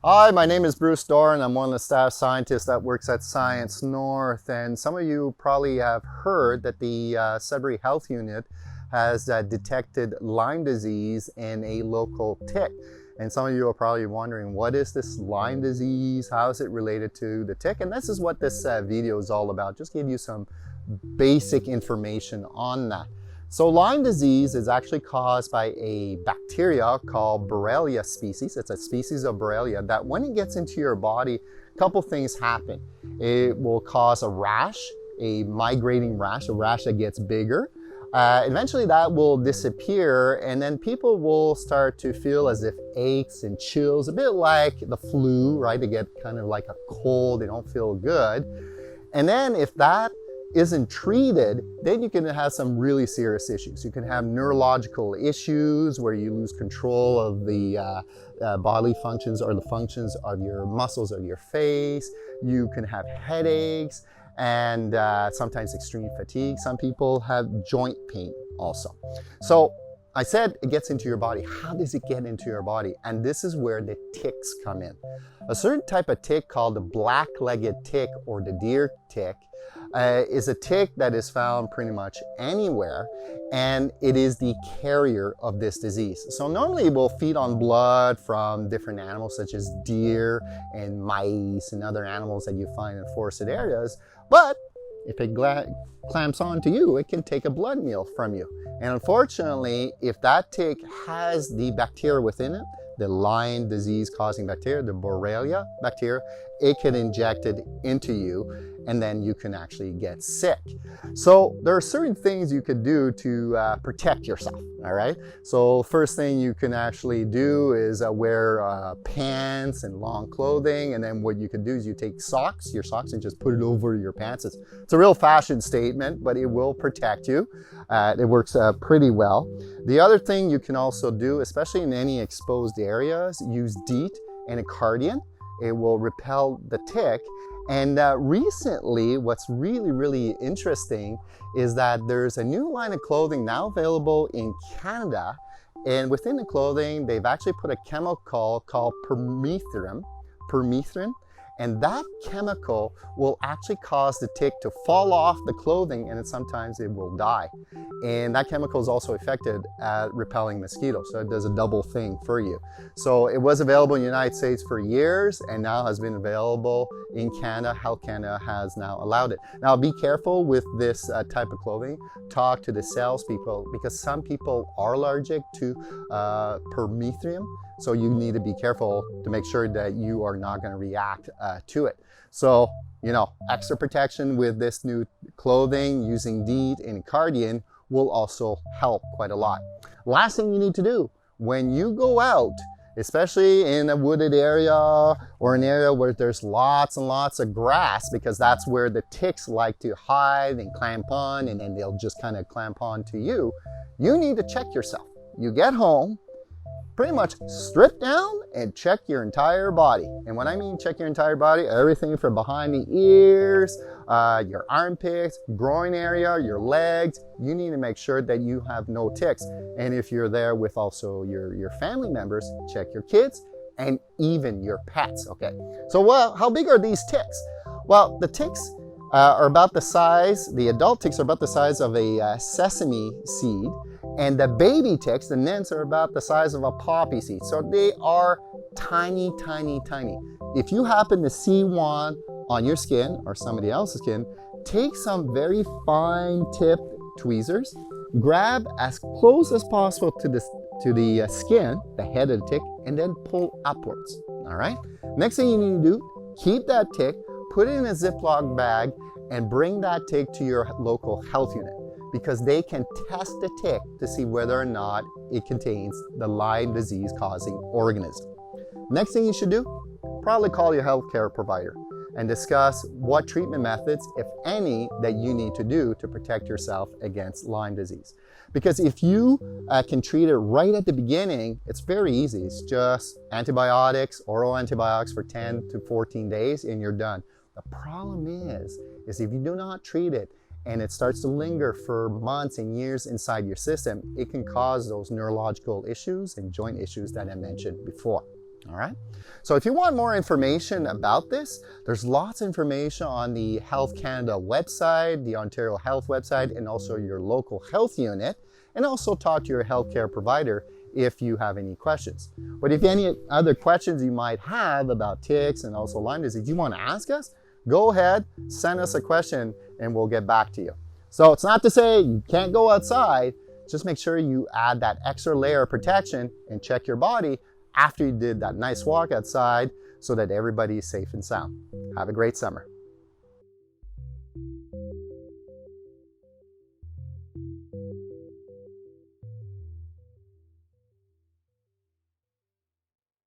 Hi, my name is Bruce Doran. I'm one of the staff scientists that works at Science North, and some of you probably have heard that the Sudbury Health Unit has detected Lyme disease in a local tick. And some of you are probably wondering, what is this Lyme disease? How is it related to the tick? And this is what this video is all about. Just give you some basic information on that. So Lyme disease is actually caused by a bacteria called Borrelia species. It's a species of Borrelia that when it gets into your body, a couple things happen. It will cause a rash, a migrating rash, a rash that gets bigger. Eventually that will disappear, and then people will start to feel as if aches and chills, a bit like the flu, right? They get kind of like a cold, they don't feel good. And then if that isn't treated, then you can have some really serious issues. You can have neurological issues where you lose control of the bodily functions or the functions of your muscles of your face. You can have headaches and sometimes extreme fatigue. Some people have joint pain also. So I said it gets into your body. How does it get into your body? And this is where the ticks come in. A certain type of tick called the black-legged tick or the deer tick is a tick that is found pretty much anywhere, and it is the carrier of this disease. So normally it will feed on blood from different animals such as deer and mice and other animals that you find in forested areas, but if it clamps onto you, it can take a blood meal from you. And unfortunately, if that tick has the bacteria within it, the Lyme disease causing bacteria, the Borrelia bacteria, it can inject it into you, and then you can actually get sick. So there are certain things you could do to protect yourself, all right? So first thing you can actually do is wear pants and long clothing, and then what you can do is you take your socks, and just put it over your pants. It's a real fashion statement, but it will protect you. It works pretty well. The other thing you can also do, especially in any exposed areas, use DEET and a cardigan. It will repel the tick. And recently, what's really interesting is that there's a new line of clothing now available in Canada. And within the clothing, they've actually put a chemical called permethrin. And that chemical will actually cause the tick to fall off the clothing, and then sometimes it will die. And that chemical is also effective at repelling mosquitoes, so it does a double thing for you. So it was available in the United States for years, and now has been available in Canada. Health Canada has now allowed it. Now be careful with this type of clothing. Talk to the salespeople, because some people are allergic to permethrin. So you need to be careful to make sure that you are not going to react to it. So, extra protection with this new clothing using DEET and cardigan will also help quite a lot. Last thing you need to do when you go out, especially in a wooded area or an area where there's lots and lots of grass, because that's where the ticks like to hide and clamp on, and then they'll just kind of clamp on to you. You need to check yourself. You get home, pretty much strip down and check your entire body. And when I mean check your entire body, everything from behind the ears, your armpits, groin area, your legs, you need to make sure that you have no ticks. And if you're there with also your family members, check your kids and even your pets, okay? So how big are these ticks? Well, the ticks are about the size, the adult ticks are about the size of a sesame seed. And the baby ticks, the nymphs, are about the size of a poppy seed. So they are tiny. If you happen to see one on your skin or somebody else's skin, take some very fine tipped tweezers, grab as close as possible to the skin, the head of the tick, and then pull upwards, all right? Next thing you need to do, keep that tick, put it in a Ziploc bag, and bring that tick to your local health unit, because they can test the tick to see whether or not it contains the Lyme disease causing organism. Next thing you should do, probably call your healthcare provider and discuss what treatment methods, if any, that you need to do to protect yourself against Lyme disease. Because if you can treat it right at the beginning, it's very easy. It's just antibiotics, oral antibiotics for 10 to 14 days, and you're done. The problem is if you do not treat it, and it starts to linger for months and years inside your system, it can cause those neurological issues and joint issues that I mentioned before. All right. So if you want more information about this, there's lots of information on the Health Canada website, the Ontario Health website, and also your local health unit, and also talk to your healthcare provider if you have any questions. But if any other questions you might have about ticks and also Lyme disease you want to ask us, go ahead, send us a question, and we'll get back to you. So it's not to say you can't go outside, just make sure you add that extra layer of protection and check your body after you did that nice walk outside so that everybody is safe and sound. Have a great summer.